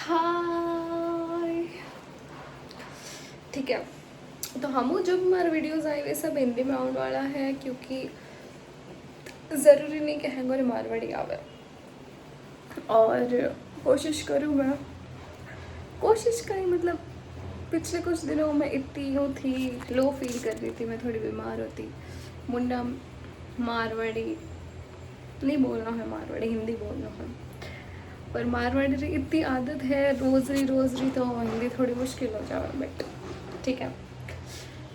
हाय। ठीक है, तो हम जब हमारे वीडियोस आए वे सब हिंदी में आने वाला है, क्योंकि ज़रूरी नहीं कि हैंगोरे मारवाड़ी आवे। और कोशिश करूँ मैं, कोशिश का ही मतलब पिछले कुछ दिनों में इतनी यूँ थी, लो फील कर रही थी, मैं थोड़ी बीमार होती। मुंडा मारवाड़ी नहीं बोलना है, मारवाड़ी हिंदी बोलना है, पर मारवाड़ी की इतनी आदत है रोज़री तो हिंदी थोड़ी मुश्किल हो जाए। बट ठीक है,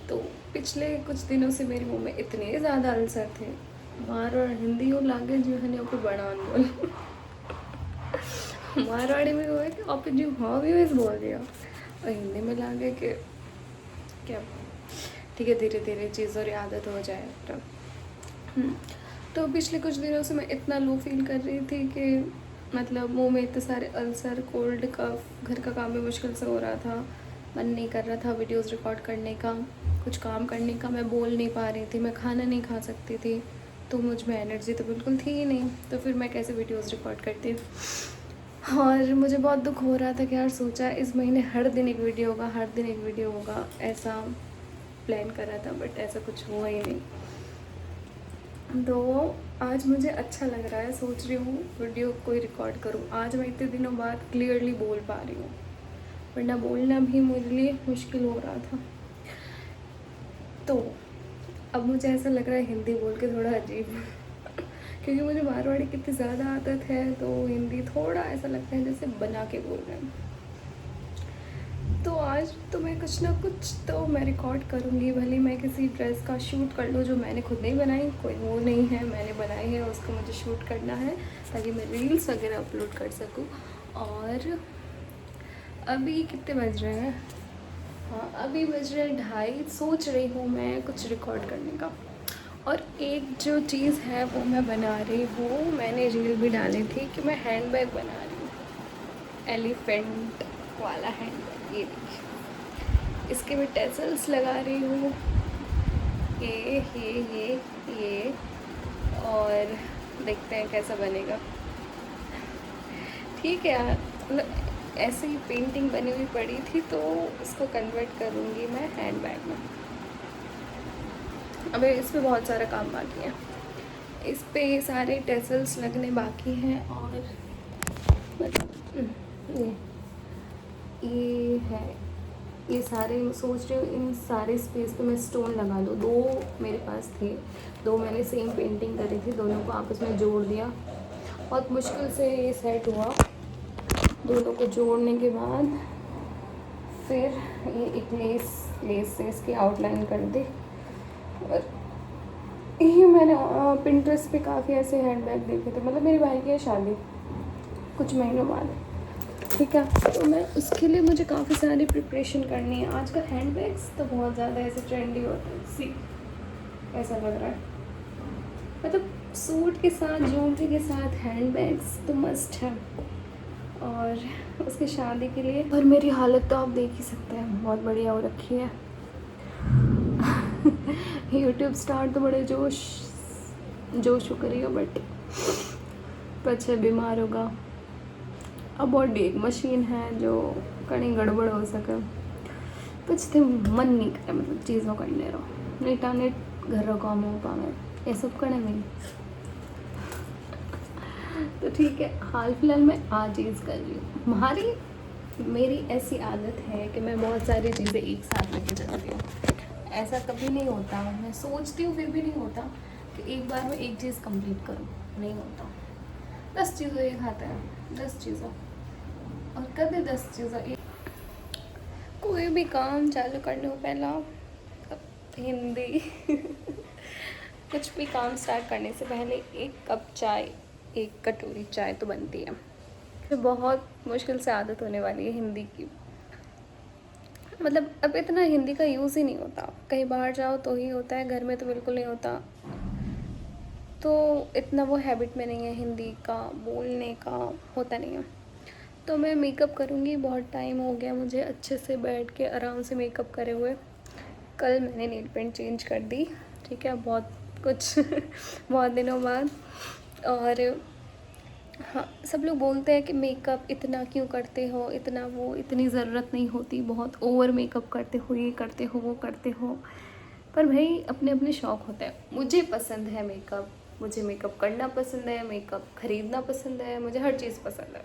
तो पिछले कुछ दिनों से मेरे मुंह में इतने ज़्यादा अल्सर थे, मारवाड़ हिंदी और लागे जो है ना बनान बोल मारवाड़ी में हुआ है कि आप जो हाँ भी वैसे बोल रही हो, और हिंदी में लागे कि क्या। ठीक है, धीरे धीरे चीज़ों की आदत हो जाए। तो पिछले कुछ दिनों से मैं इतना लो फील कर रही थी कि मतलब मुंह में इतने सारे अल्सर, कोल्ड, कफ, घर का काम भी मुश्किल से हो रहा था, मन नहीं कर रहा था वीडियोस रिकॉर्ड करने का, कुछ काम करने का, मैं बोल नहीं पा रही थी, मैं खाना नहीं खा सकती थी, तो मुझ में एनर्जी तो बिल्कुल थी ही नहीं, तो फिर मैं कैसे वीडियोस रिकॉर्ड करती। और मुझे बहुत दुख हो रहा था कि यार सोचा इस महीने हर दिन एक वीडियो होगा, हर दिन एक वीडियो होगा, ऐसा प्लान करा था, बट ऐसा कुछ हुआ ही नहीं। तो आज मुझे अच्छा लग रहा है, सोच रही हूँ वीडियो कोई रिकॉर्ड करूँ। आज मैं इतने दिनों बाद क्लियरली बोल पा रही हूँ, वरना बोलना भी मेरे लिए मुश्किल हो रहा था। तो अब मुझे ऐसा लग रहा है हिंदी बोल के थोड़ा अजीब क्योंकि मुझे मारवाड़ी की इतनी ज़्यादा आदत है, तो हिंदी थोड़ा ऐसा लगता है जैसे बना के बोल रहे हैं। तो आज तो मैं कुछ ना कुछ तो मैं रिकॉर्ड करूँगी, भले मैं किसी ड्रेस का शूट कर लूँ जो मैंने खुद नहीं बनाई, कोई वो नहीं है, मैंने बनाई है, उसको मुझे शूट करना है ताकि मैं रील्स वगैरह अपलोड कर सकूँ। और अभी कितने बज रहे हैं? हाँ, अभी बज रहे 2:30। सोच रही हूँ मैं कुछ रिकॉर्ड करने का। और एक जो चीज़ है वो मैं बना रही हूँ, मैंने रील भी डाली थी कि मैं हैंड बैग बना रही हूँ, एलिफेंट वाला हैंड बैग। ये देखिए, इसके भी टेसल्स लगा रही हूँ, ये और देखते हैं कैसा बनेगा। ठीक है यार, मतलब ऐसे ही पेंटिंग बनी हुई पड़ी थी, तो इसको कन्वर्ट करूँगी मैं हैंड बैग में। अबे इस पर बहुत सारा काम बाकी है, इस पे सारे टेसल्स लगने बाकी हैं। और मतलब ये है, ये सारे सोच रही हूँ इन सारे स्पेस पे मैं स्टोन लगा दूँ। 2 मेरे पास थे, 2 मैंने सेम पेंटिंग करी थी, दोनों को आपस में जोड़ दिया, बहुत मुश्किल से ये सेट हुआ। दोनों को जोड़ने के बाद फिर ये एक लेस से इसकी आउटलाइन कर दी। और ये मैंने पिंटरेस्ट पे काफ़ी ऐसे हैंड बैग देखे थे, मतलब मेरी भाई की है शादी कुछ महीनों बाद, ठीक है, तो मैं उसके लिए मुझे काफ़ी सारी प्रिपरेशन करनी है। आजकल हैंड बैग्स तो बहुत ज़्यादा ऐसे ट्रेंडी होते हैं, सी ऐसा लग रहा है, मतलब सूट के साथ, ज्वेलरी के साथ हैंड बैग्स तो मस्ट है। और उसकी शादी के लिए, और मेरी हालत तो आप देख ही सकते हैं, बहुत बढ़िया हो रखी है यूट्यूब स्टार्ट तो बड़े जोश करेगा, बट पीछे बीमार होगा। अब बॉडी एक मशीन है जो कहीं गड़बड़ हो सके, कुछ तो मन नहीं करे, मतलब चीज़ों करने रहो नहीं टाने घर काम हो पावे ये सब करने में। तो ठीक है, हाल फिलहाल मैं आज चीज़ कर रही हूँ। मेरी ऐसी आदत है कि मैं बहुत सारी चीज़ें एक साथ लेके चलती हूँ। ऐसा कभी नहीं होता, मैं सोचती हूँ फिर भी नहीं होता कि एक बार में एक चीज़ कंप्लीट करूँ, नहीं होता। 10 चीज़ों एक खाता है, 10 चीज़ों, और कभी 10 चीज़ों एक। कोई भी काम चालू करने हो पहला हिंदी कुछ भी काम स्टार्ट करने से पहले 1 कप चाय, 1 कटोरी चाय तो बनती है। फिर बहुत मुश्किल से आदत होने वाली है हिंदी की, मतलब अब इतना हिंदी का यूज़ ही नहीं होता, कहीं बाहर जाओ तो ही होता है, घर में तो बिल्कुल नहीं होता, तो इतना वो हैबिट में नहीं है, हिंदी का बोलने का होता नहीं है। तो मैं मेकअप करूँगी, बहुत टाइम हो गया मुझे अच्छे से बैठ के आराम से मेकअप करे हुए। कल मैंने नेल पेंट चेंज कर दी, ठीक है, बहुत कुछ बहुत दिनों बाद। और हाँ, सब लोग बोलते हैं कि मेकअप इतना क्यों करते हो, इतना वो, इतनी ज़रूरत नहीं होती, बहुत ओवर मेकअप करते हो, ये करते हो, वो करते हो। पर भाई अपने अपने शौक़ होते हैं। मुझे पसंद है मेकअप, मुझे मेकअप करना पसंद है, मेकअप ख़रीदना पसंद है, मुझे हर चीज़ पसंद है।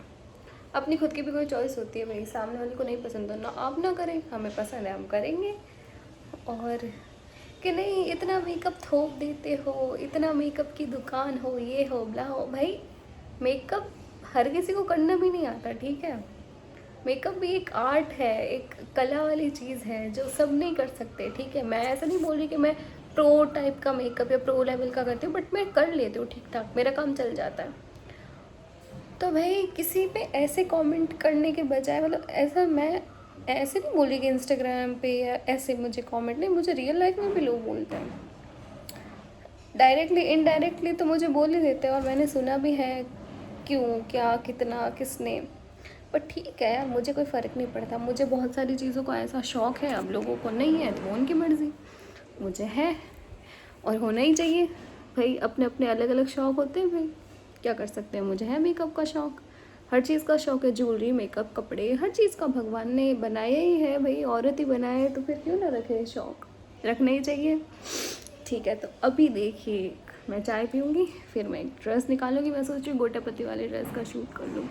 अपनी खुद की भी कोई चॉइस होती है भाई, सामने वाले को नहीं पसंद हो ना आप ना करें, हमें पसंद है हम करेंगे। और कि नहीं इतना मेकअप थोप देते हो, इतना मेकअप की दुकान हो, ये हो ब्ला हो। भाई मेकअप हर किसी को करना भी नहीं आता, ठीक है। मेकअप भी एक आर्ट है, एक कला वाली चीज़ है जो सब नहीं कर सकते, ठीक है। मैं ऐसा नहीं बोल रही कि मैं प्रो टाइप का मेकअप या प्रो लेवल का करती हूँ, बट मैं कर लेती हूँ ठीक ठाक, मेरा काम चल जाता है। तो भाई किसी पे ऐसे कमेंट करने के बजाय, मतलब ऐसा मैं ऐसे नहीं बोल रही कि इंस्टाग्राम पे या ऐसे मुझे कमेंट नहीं, मुझे रियल लाइफ में भी लोग बोलते हैं, डायरेक्टली इनडायरेक्टली तो मुझे बोल ही देते हैं, और मैंने सुना भी है क्यों, क्या, कितना, किसने। पर ठीक है, मुझे कोई फ़र्क नहीं पड़ता। मुझे बहुत सारी चीज़ों का ऐसा शौक़ है, अब लोगों को नहीं है तो उनकी मर्ज़ी, मुझे है और होना ही चाहिए। भाई अपने अपने अलग अलग शौक़ होते हैं भाई, क्या कर सकते हैं। मुझे है मेकअप का शौक़, हर चीज़ का शौक़ है, ज्वेलरी, मेकअप, कपड़े, हर चीज़ का भगवान ने बनाया ही है भाई, औरत ही बनाए है तो फिर क्यों ना रखे शौक़, रखना ही चाहिए। ठीक है, तो अभी देखिए मैं चाय पीऊँगी, फिर मैं एक ड्रेस निकालूंगी। मैं सोच रही हूँ गोटापति वाले ड्रेस का शूट कर लूँ,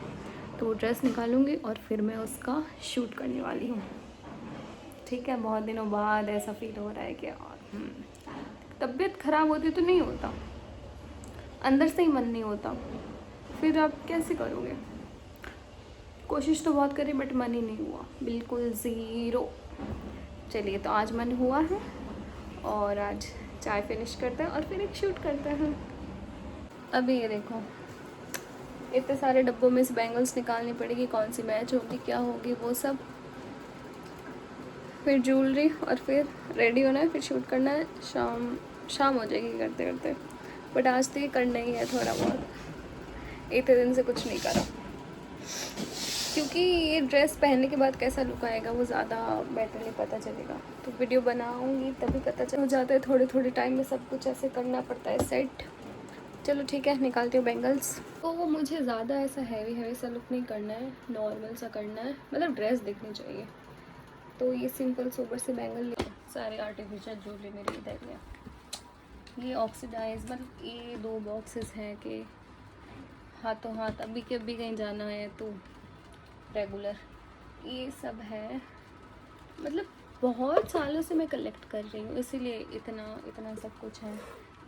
तो वो ड्रेस निकालूंगी और फिर मैं उसका शूट करने वाली हूँ। ठीक है, बहुत दिनों बाद ऐसा फील हो रहा है कि तबीयत ख़राब होती तो नहीं होता, अंदर से ही मन नहीं होता, फिर आप कैसे करोगे। कोशिश तो बहुत करी बट मन ही नहीं हुआ, बिल्कुल ज़ीरो। चलिए, तो आज मन हुआ है और आज चाय फिनिश करते हैं और फिर एक शूट करते हैं। अभी ये देखो, इतने सारे डब्बों में से बैंगल्स निकालनी पड़ेगी, कौन सी मैच होगी, क्या होगी, वो सब, फिर ज्वेलरी, और फिर रेडी होना है, फिर शूट करना है। शाम हो जाएगी करते करते, बट आज तो ये करना ही है थोड़ा बहुत। इतने दिन से कुछ नहीं करा, क्योंकि ये ड्रेस पहनने के बाद कैसा लुक आएगा वो ज़्यादा बेटरली पता चलेगा। तो वीडियो बनाऊंगी तभी पता चल जाता है, थोड़े थोड़े टाइम में सब कुछ ऐसे करना पड़ता है सेट। चलो ठीक है, निकालती हूँ बैंगल्स। तो वो मुझे ज़्यादा ऐसा हैवी सा लुक नहीं करना है, नॉर्मल सा करना है, मतलब ड्रेस दिखनी चाहिए। तो ये सिंपल सोबर से बैंगल ले, सारे आर्टिफिशियल ज्वेलरी मेरी इधर है। ये ऑक्सीडाइज, मतलब ये 2 बॉक्सेस हैं कि हाथों हाथ अभी के अभी कहीं जाना है तो रेगुलर, ये सब है। मतलब बहुत सालों से मैं कलेक्ट कर रही हूँ, इसीलिए इतना इतना सब कुछ है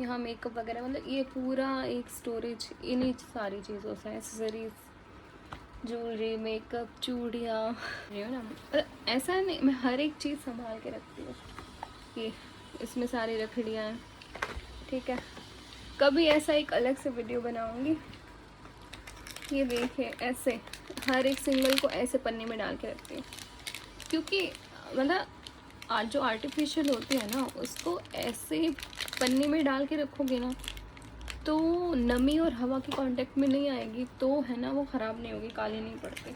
यहाँ। मेकअप वगैरह, मतलब ये पूरा एक स्टोरेज इन्हीं सारी चीज़ों से, एक्सेसरीज, ज्वेलरी, मेकअप, चूड़ियाँ, ये ना, ऐसा नहीं, मैं हर एक चीज़ संभाल के रखती हूँ। ये इसमें सारी रखड़ियाँ हैं, ठीक है। कभी ऐसा एक अलग से वीडियो बनाऊँगी। ये देखिए, ऐसे हर एक सिंगल को ऐसे पन्नी में डाल के रखती हूँ, क्योंकि मतलब आज जो आर्टिफिशियल होती है ना, उसको ऐसे पन्नी में डाल के रखोगे ना तो नमी और हवा के कांटेक्ट में नहीं आएगी, तो है ना वो ख़राब नहीं होगी, काली नहीं पड़ती,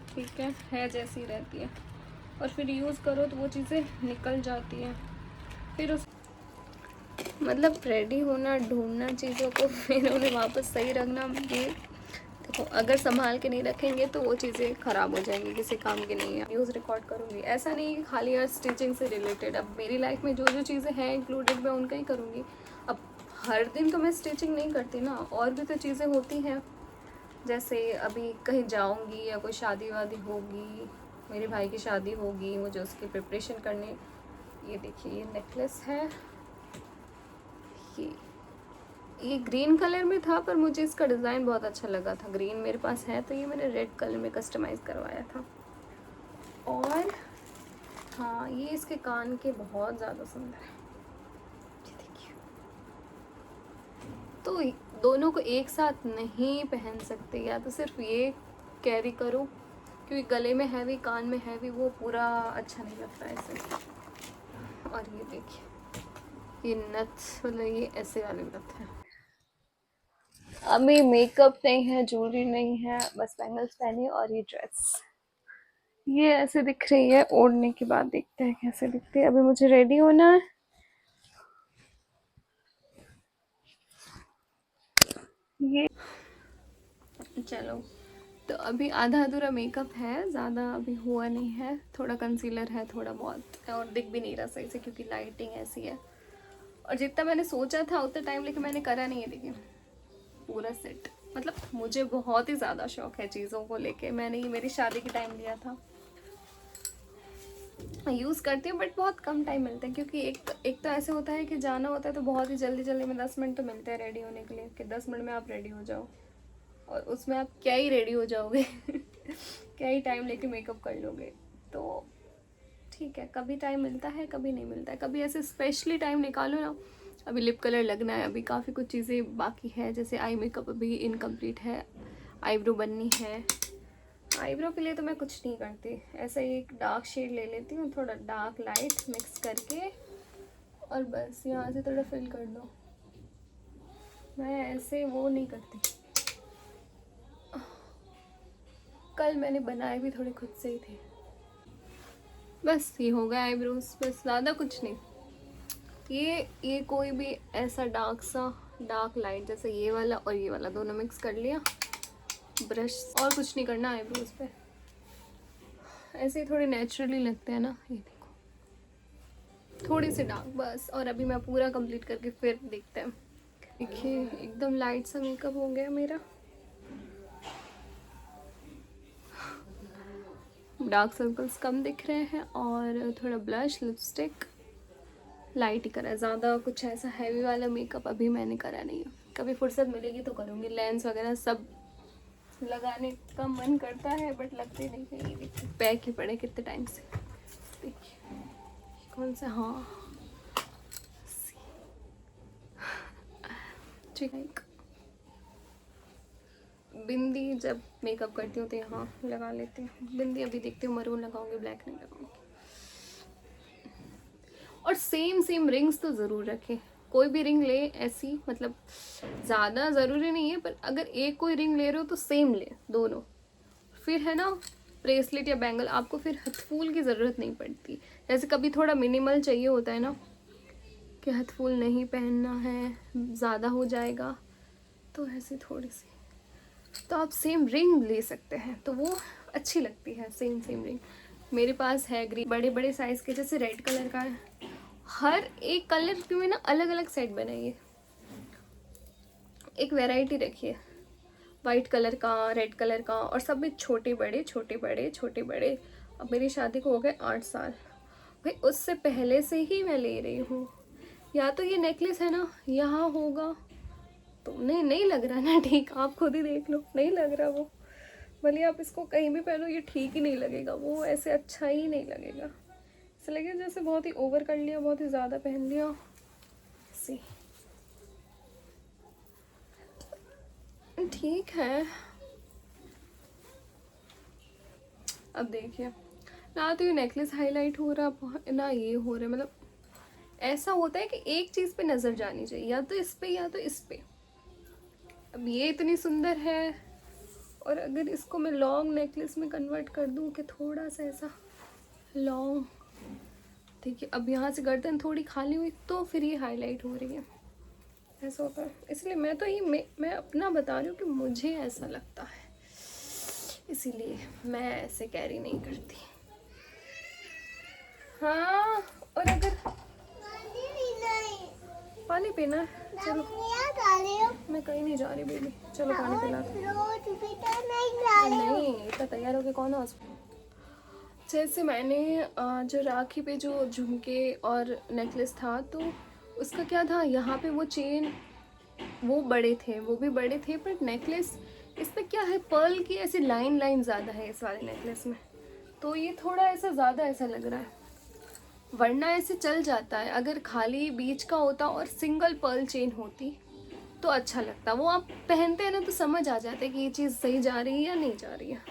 ठीक है जैसी रहती है। और फिर यूज़ करो तो वो चीज़ें निकल जाती हैं, फिर उस मतलब रेडी होना, ढूंढना चीज़ों को, फिर उन्हें वापस सही रखना। ये देखो, अगर संभाल के नहीं रखेंगे तो वो चीज़ें ख़राब हो जाएंगी, किसी काम की नहीं है। न्यूज़ रिकॉर्ड करूँगी, ऐसा नहीं कि खाली यार स्टिचिंग से रिलेटेड, अब मेरी लाइफ में जो जो चीज़ें हैं इंक्लूडेड मैं उनका ही करूँगी। अब हर दिन तो मैं स्टिचिंग नहीं करती ना, और भी तो चीज़ें होती हैं, जैसे अभी कहीं जाऊँगी या कोई शादी वादी होगी, मेरे भाई की शादी होगी, मुझे उसकी प्रिपरेशन करनी। ये देखिए, ये नेकलेस है, ये ग्रीन कलर में था, पर मुझे इसका डिज़ाइन बहुत अच्छा लगा था। ग्रीन मेरे पास है तो ये मैंने रेड कलर में कस्टमाइज़ करवाया था। और हाँ, ये इसके कान के बहुत ज़्यादा सुंदर है, ये देखिए। तो दोनों को एक साथ नहीं पहन सकते, या तो सिर्फ ये कैरी करो, क्योंकि गले में हैवी, कान में हैवी, वो पूरा अच्छा नहीं लगता ऐसे। और ये देखिए, ये नथ, मतलब ये ऐसे वाले नथ है। अभी मेकअप नहीं है, ज्वेलरी नहीं है, बस बैंगल्स पहनी और ये ड्रेस, ये ऐसे दिख रही है। ओढ़ने के बाद देखते हैं कैसे दिखती है। अभी मुझे रेडी होना है। ये चलो, तो अभी आधा अधूरा मेकअप है, ज़्यादा अभी हुआ नहीं है, थोड़ा कंसीलर है थोड़ा बहुत, और दिख भी नहीं रहा सही से क्योंकि लाइटिंग ऐसी है। और जितना मैंने सोचा था उतना टाइम लेके मैंने करा नहीं है, लेकिन पूरा सेट, मतलब मुझे बहुत ही ज़्यादा शौक है चीज़ों को लेके। मैंने ये मेरी शादी के टाइम लिया था, मैं यूज़ करती हूँ बट बहुत कम टाइम मिलता है, क्योंकि एक तो ऐसे होता है कि जाना होता है तो बहुत ही जल्दी जल्दी में 10 मिनट तो मिलते हैं रेडी होने के लिए, कि 10 मिनट में आप रेडी हो जाओ, और उसमें आप क्या ही रेडी हो जाओगे क्या ही टाइम लेके मेकअप कर लोगे। तो ठीक है, कभी टाइम मिलता है कभी नहीं मिलता है, कभी ऐसे स्पेशली टाइम निकालो ना। अभी लिप कलर लगना है, अभी काफ़ी कुछ चीज़ें बाकी है, जैसे आई मेकअप अभी इनकम्प्लीट है, आईब्रो बननी है। आईब्रो के लिए तो मैं कुछ नहीं करती, ऐसा ही एक डार्क शेड ले लेती हूँ, थोड़ा डार्क लाइट मिक्स करके, और बस यहाँ से थोड़ा फिल कर दो। मैं ऐसे वो नहीं करती। कल मैंने बनाए भी थोड़े खुद से ही थे। बस ये हो गया आईब्रोज, बस ज़्यादा कुछ नहीं। ये कोई भी ऐसा डार्क लाइट, जैसे ये वाला और ये वाला दोनों मिक्स कर लिया, ब्रश, और कुछ नहीं करना आईब्रोज पे। ऐसे ही थोड़े नेचुरली लगते हैं ना, ये देखो थोड़ी सी डार्क बस। और अभी मैं पूरा कंप्लीट करके फिर देखते हैं। देखिए एकदम लाइट सा मेकअप हो गया मेरा, डार्क सर्कल्स कम दिख रहे हैं, और थोड़ा ब्लश लिपस्टिक लाइट ही करा है, ज़्यादा कुछ ऐसा हैवी वाला मेकअप अभी मैंने करा नहीं है। कभी फुर्सत मिलेगी तो करूँगी। लेंस वगैरह सब लगाने का मन करता है बट लगते नहीं है। ये देखिए पैक ही पड़े कितने टाइम से। देखिए कौन सा, हाँ ठीक है। बिंदी जब मेकअप करती हूँ तो यहाँ लगा लेती हूँ बिंदी। अभी देखती हूँ मरून लगाऊंगी, ब्लैक नहीं लगाऊंगी। और सेम रिंग्स तो ज़रूर रखें। कोई भी रिंग ले ऐसी, मतलब ज़्यादा ज़रूरी नहीं है, पर अगर एक कोई रिंग ले रहे हो तो सेम ले दोनों। फिर है ना, ब्रेसलेट या बैंगल आपको फिर हथफूल की ज़रूरत नहीं पड़ती। जैसे कभी थोड़ा मिनिमल चाहिए होता है ना, कि हथफूल नहीं पहनना है, ज़्यादा हो जाएगा, तो ऐसी थोड़ी सी, तो आप सेम रिंग ले सकते हैं, तो वो अच्छी लगती है। सेम रिंग मेरे पास है ग्रीन, बड़े बड़े साइज़ के, जैसे रेड कलर का है। हर एक कलर में ना अलग अलग सेट बनाइए, एक वैरायटी रखिए, वाइट कलर का, रेड कलर का, और सब में छोटे बड़े छोटे बड़े छोटे बड़े। अब मेरी शादी को हो गए 8 साल भाई, उससे पहले से ही मैं ले रही हूँ। या तो ये नेकलेस है ना यहाँ होगा, तो नहीं लग रहा ना ठीक, आप खुद ही देख लो, नहीं लग रहा वो। भले आप इसको कहीं भी पहनो ये ठीक ही नहीं लगेगा, वो ऐसे अच्छा ही नहीं लगेगा। ऐसा लगेगा जैसे बहुत ही ओवर कर लिया, बहुत ही ज़्यादा पहन लिया। सी ठीक है। अब देखिए ना, तो ये नेकलेस हाईलाइट हो रहा ना, ये हो रहा है, मतलब ऐसा होता है कि एक चीज़ पे नज़र जानी चाहिए, या तो इस पे या तो इस पे। अब ये इतनी सुंदर है, और अगर इसको मैं लॉन्ग नेकलेस में कन्वर्ट कर दूँ कि थोड़ा सा ऐसा लॉन्ग, देखिए अब यहाँ से गर्दन थोड़ी खाली हुई तो फिर ये हाईलाइट हो रही है, ऐसा होता है। इसलिए मैं तो ये मैं अपना बता रही हूँ कि मुझे ऐसा लगता है, इसीलिए मैं ऐसे कैरी नहीं करती। हाँ, और अगर पानी पीना है, चलो मैं कहीं नहीं जा रही बेबी, चलो पानी पिलाते। नहीं इतना तैयार होके कौन हॉस्पिटल। जैसे मैंने जो राखी पे जो झुमके और नेकलेस था, तो उसका क्या था, यहाँ पे वो चेन वो बड़े थे, वो भी बड़े थे, पर नेकलेस इसमें क्या है, पर्ल की ऐसी लाइन ज़्यादा है इस वाले नेकलेस में, तो ये थोड़ा ऐसा ज़्यादा ऐसा लग रहा है। वरना ऐसे चल जाता है, अगर खाली बीच का होता और सिंगल पर्ल चेन होती तो अच्छा लगता। वो आप पहनते हैं ना तो समझ आ जाता है कि ये चीज़ सही जा रही है या नहीं जा रही है।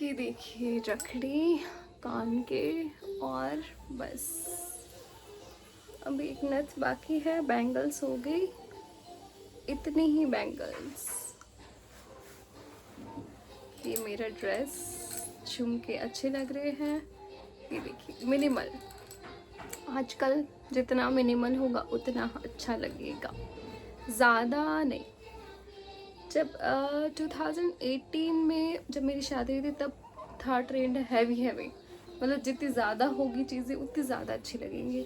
ये देखिए रखड़ी कान के, और बस अब एक नथ बाकी है, बैंगल्स हो गई, इतनी ही बैंगल्स। ये मेरा ड्रेस, झुमके अच्छे लग रहे हैं। ये देखिए मिनिमल, आजकल जितना मिनिमल होगा उतना अच्छा लगेगा, ज़्यादा नहीं। जब 2018 में जब मेरी शादी हुई थी तब था ट्रेंड हैवी हैवी, मतलब जितनी ज़्यादा होगी चीज़ें उतनी ज़्यादा अच्छी लगेंगी।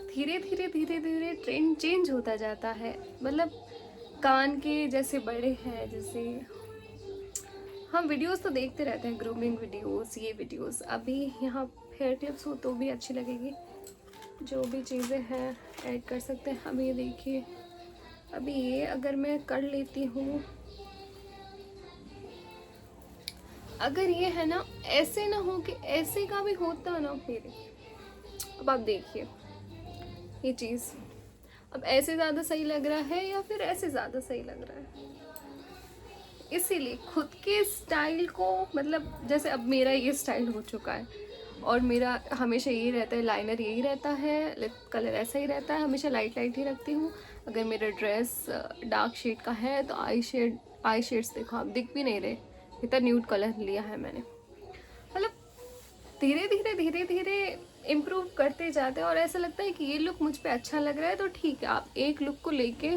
धीरे धीरे धीरे धीरे ट्रेंड चेंज होता जाता है, मतलब कान के जैसे बड़े हैं, जैसे हम वीडियोस तो देखते रहते हैं, ग्रूमिंग वीडियोस, ये वीडियोस। अभी यहाँ हेयर टिप्स हो तो भी अच्छी लगेगी, जो भी चीज़ें हैं ऐड कर सकते हैं। अब ये देखिए, अभी ये अगर मैं कर लेती हूँ, अगर ये है ना, ऐसे ना हो कि ऐसे का भी होता ना मेरे। अब आप देखिए ये चीज़, अब ऐसे ज़्यादा सही लग रहा है या फिर ऐसे ज़्यादा सही लग रहा है। इसीलिए खुद के स्टाइल को, मतलब जैसे अब मेरा ये स्टाइल हो चुका है और मेरा हमेशा यही रहता है, लाइनर यही रहता है, लिप कलर ऐसा ही रहता है, हमेशा लाइट लाइट ही रखती हूँ। अगर मेरा ड्रेस डार्क शेड का है तो आई शेड्स देखो, आप दिख भी नहीं रहे, इतना न्यूड कलर लिया है मैंने। मतलब धीरे धीरे धीरे धीरे इम्प्रूव करते जाते हैं और ऐसा लगता है कि ये लुक मुझ पे अच्छा लग रहा है तो ठीक है। आप एक लुक को लेके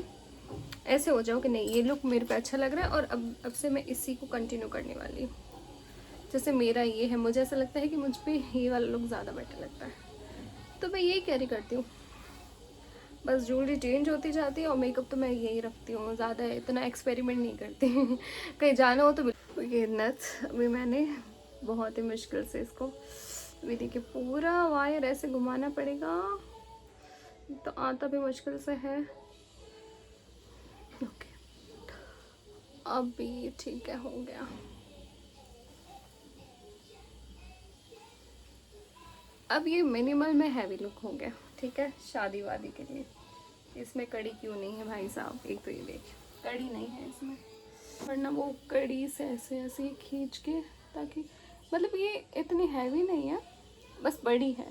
ऐसे हो जाओ कि नहीं, ये लुक मेरे पे अच्छा लग रहा है और अब से मैं इसी को कंटिन्यू करने वाली हूँ। जैसे मेरा ये है, मुझे ऐसा लगता है कि मुझ पे ये वाला लुक ज़्यादा बेटर लगता है, तो मैं यही कैरी करती हूँ। बस ज्वेलरी चेंज होती जाती है और मेकअप तो मैं यही रखती हूँ, ज़्यादा इतना एक्सपेरिमेंट नहीं करती। कहीं जाना हो तो ये नथ अभी मैंने बहुत ही मुश्किल से इसको, अभी देखिए पूरा वायर ऐसे घुमाना पड़ेगा, तो आता भी मुश्किल से है। ओके, अभी ठीक है, हो गया। अब ये मिनिमल में हैवी लुक हो गया, ठीक है, शादी वादी के लिए। इसमें कड़ी क्यों नहीं है भाई साहब, एक तो ये देखिए कड़ी नहीं है इसमें, वरना वो कड़ी से ऐसे ऐसे खींच के, ताकि मतलब ये इतनी हैवी नहीं है, बस बड़ी है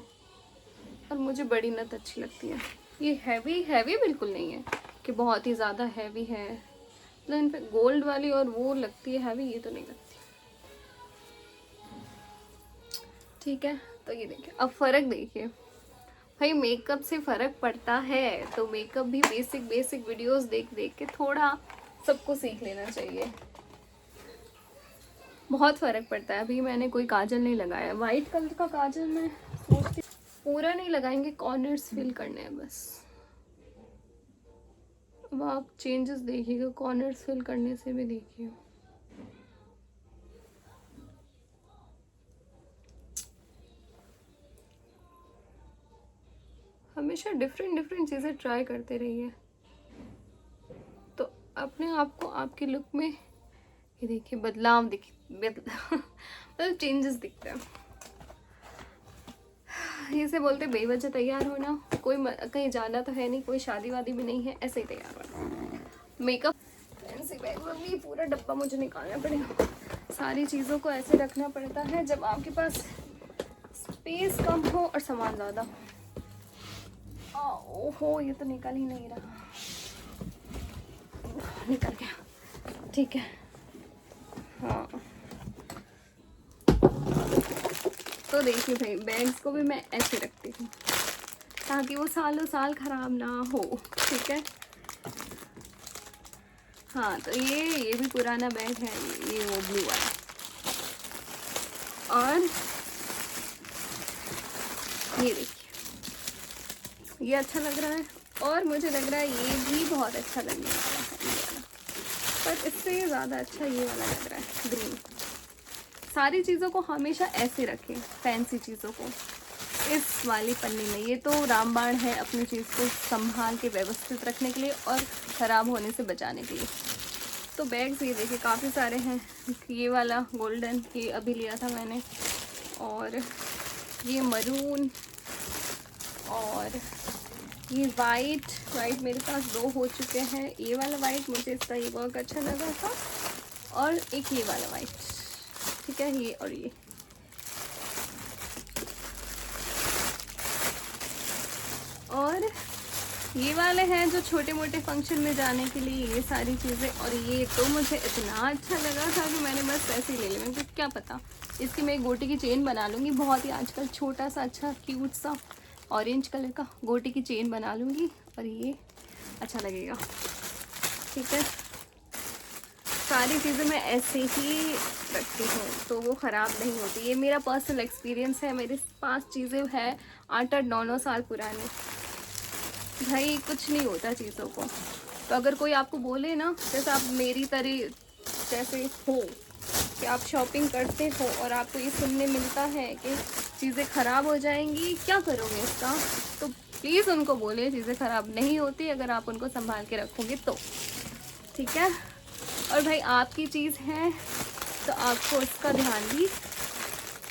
और मुझे बड़ी नथ अच्छी लगती है। ये हैवी हैवी बिल्कुल नहीं है कि बहुत ही ज़्यादा हैवी है, मतलब इन पर गोल्ड वाली और वो लगती है हैवी, ये तो नहीं लगती। ठीक है, तो ये देखिए, अब फ़र्क देखिए भाई, मेकअप से फ़र्क पड़ता है तो मेकअप भी बेसिक बेसिक वीडियोस देख देख के थोड़ा सबको सीख लेना चाहिए, बहुत फ़र्क पड़ता है। अभी मैंने कोई काजल नहीं लगाया, वाइट कलर का काजल मैं सोचती, पूरा नहीं लगाएंगे, कॉर्नर्स फिल करने हैं बस। अब आप चेंजेस देखिएगा, कॉर्नर्स फिल करने से भी देखिए। हमेशा डिफरेंट डिफरेंट चीज़ें ट्राई करते रहिए, तो अपने आप को आपके लुक में ये देखिए बदलाव मतलब चेंजेस दिखते हैं। इसे बोलते बेवजह तैयार होना, कोई कहीं जाना तो है नहीं, कोई शादी वादी भी नहीं है, ऐसे ही तैयार होना। मेकअप फैंसी बैग में भी पूरा डब्बा मुझे निकालना पड़ेगा, सारी चीज़ों को ऐसे रखना पड़ता है जब आपके पास स्पेस कम हो और सामान ज़्यादा। ओहो, ये तो निकल ही नहीं रहा, निकल गया, ठीक है। हाँ, तो देखिए भाई, बैग्स को भी मैं ऐसे रखती हूँ ताकि वो सालों साल ख़राब ना हो, ठीक है। हाँ, तो ये भी पुराना बैग है, ये वो ब्लू वाला, और ये देखिए ये अच्छा लग रहा है, और मुझे लग रहा है ये भी बहुत अच्छा लगने वाला है, ये वाला, पर इससे ज़्यादा अच्छा ये वाला लग रहा है, ग्रीन। सारी चीज़ों को हमेशा ऐसे रखें, फैंसी चीज़ों को इस वाली पन्नी में। ये तो रामबाण है अपनी चीज़ को संभाल के व्यवस्थित रखने के लिए और ख़राब होने से बचाने के लिए। तो बैग्स ये देखिए काफ़ी सारे हैं, ये वाला गोल्डन, ये अभी लिया था मैंने, और ये मरून, और ये वाइट मेरे पास 2 हो चुके हैं। ये वाला वाइट मुझे इसका ये बहुत अच्छा लगा था, और एक ये वाला वाइट, ठीक है, ये और ये। और ये वाले हैं जो छोटे मोटे फंक्शन में जाने के लिए, ये सारी चीज़ें। और ये तो मुझे इतना अच्छा लगा था कि मैंने बस ऐसे ही ले लिया, मुझे क्या पता इसकी मैं एक गोटी की चेन बना लूँगी, बहुत ही आजकल छोटा सा अच्छा क्यूट सा ऑरेंज कलर का गोटी की चेन बना लूँगी, और ये अच्छा लगेगा, ठीक है। सारी चीज़ें मैं ऐसे ही रखती हूँ तो वो ख़राब नहीं होती। ये मेरा पर्सनल एक्सपीरियंस है। मेरे पास चीज़ें हैं 8-8 9-9 साल पुरानी। भाई कुछ नहीं होता चीज़ों को। तो अगर कोई आपको बोले ना, जैसे आप मेरी तरह जैसे हो कि आप शॉपिंग करते हो और आपको ये सुनने मिलता है कि चीज़ें ख़राब हो जाएंगी, क्या करोगे इसका, तो प्लीज़ उनको बोले चीज़ें ख़राब नहीं होती अगर आप उनको संभाल के रखोगे तो, ठीक है। और भाई आपकी चीज़ है तो आपको उसका ध्यान भी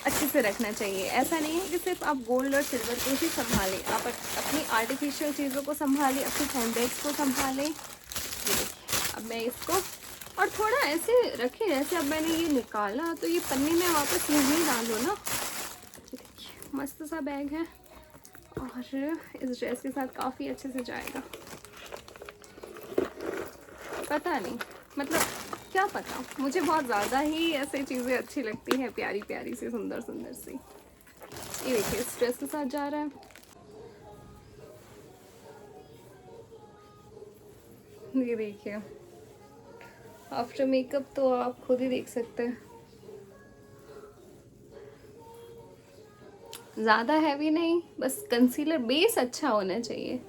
अच्छे से रखना चाहिए। ऐसा नहीं है कि सिर्फ आप गोल्ड और सिल्वर को ही संभालें, आप अपनी आर्टिफिशियल चीज़ों को संभालें, अपनी हैंडबैग्स को संभालें। ये देखिए, अब मैं इसको और थोड़ा ऐसे रखें जैसे अब मैंने ये निकाला तो ये पन्नी में वापस यहीं डालो ना। देखिए मस्त सा बैग है और इस ड्रेस के साथ काफ़ी अच्छे से जाएगा। पता नहीं, मतलब क्या पता, मुझे बहुत ज़्यादा ही ऐसे चीज़ें अच्छी लगती हैं, प्यारी प्यारी सी, सुंदर सुंदर सी। ये देखिए इस ड्रेस के साथ जा रहा है। ये देखिए आफ्टर मेकअप तो आप खुद ही देख सकते हैं। ज़्यादा हैवी नहीं, बस कंसीलर बेस अच्छा होना चाहिए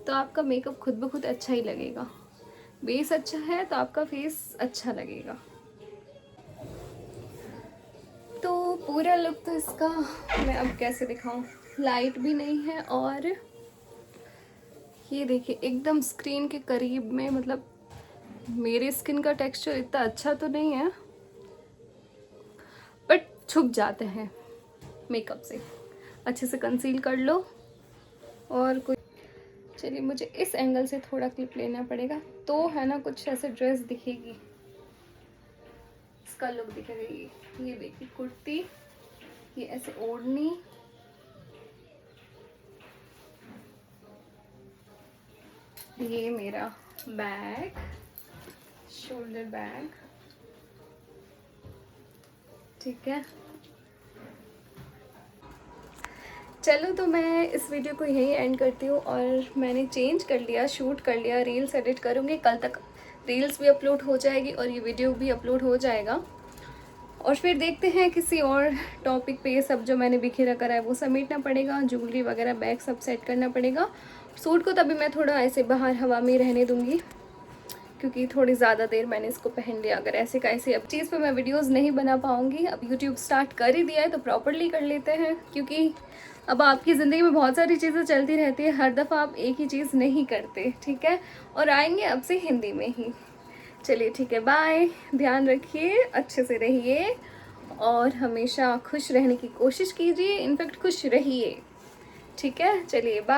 तो आपका मेकअप खुद ब खुद अच्छा ही लगेगा। बेस अच्छा है तो आपका फेस अच्छा लगेगा। तो पूरा लुक तो इसका मैं अब कैसे दिखाऊं, लाइट भी नहीं है और ये देखिए एकदम स्क्रीन के करीब में, मतलब मेरे स्किन का टेक्सचर इतना अच्छा तो नहीं है बट छुप जाते हैं मेकअप से। अच्छे से कंसील कर लो और कोई, चलिए मुझे इस एंगल से थोड़ा क्लिप लेना पड़ेगा तो है ना कुछ ऐसे ड्रेस दिखेगी, इसका लुक दिखेगा। ये देखिए कुर्ती, ये ऐसे ओढ़नी, ये मेरा बैग, शोल्डर बैग, ठीक है। चलो तो मैं इस वीडियो को यहीं एंड करती हूँ और मैंने चेंज कर लिया, शूट कर लिया, रील्स एडिट करूँगी, कल तक रील्स भी अपलोड हो जाएगी और ये वीडियो भी अपलोड हो जाएगा। और फिर देखते हैं किसी और टॉपिक पे। ये सब जो मैंने बिखेरा करा है वो समेटना पड़ेगा, ज्वेलरी वगैरह बैग सब सेट करना पड़ेगा। सूट को तभी मैं थोड़ा ऐसे बाहर हवा में रहने दूँगी क्योंकि थोड़ी ज़्यादा देर मैंने इसको पहन लिया। अगर ऐसे का ऐसे अब चीज़ पे मैं वीडियोस नहीं बना पाऊँगी। अब यूट्यूब स्टार्ट कर ही दिया है तो प्रॉपरली कर लेते हैं, क्योंकि अब आपकी ज़िंदगी में बहुत सारी चीज़ें चलती रहती है, हर दफ़ा आप एक ही चीज़ नहीं करते, ठीक है। और आएंगे अब से हिंदी में ही। चलिए ठीक है, बाय, ध्यान रखिए, अच्छे से रहिए और हमेशा खुश रहने की कोशिश कीजिए, इनफैक्ट खुश रहिए, ठीक है। चलिए बाय।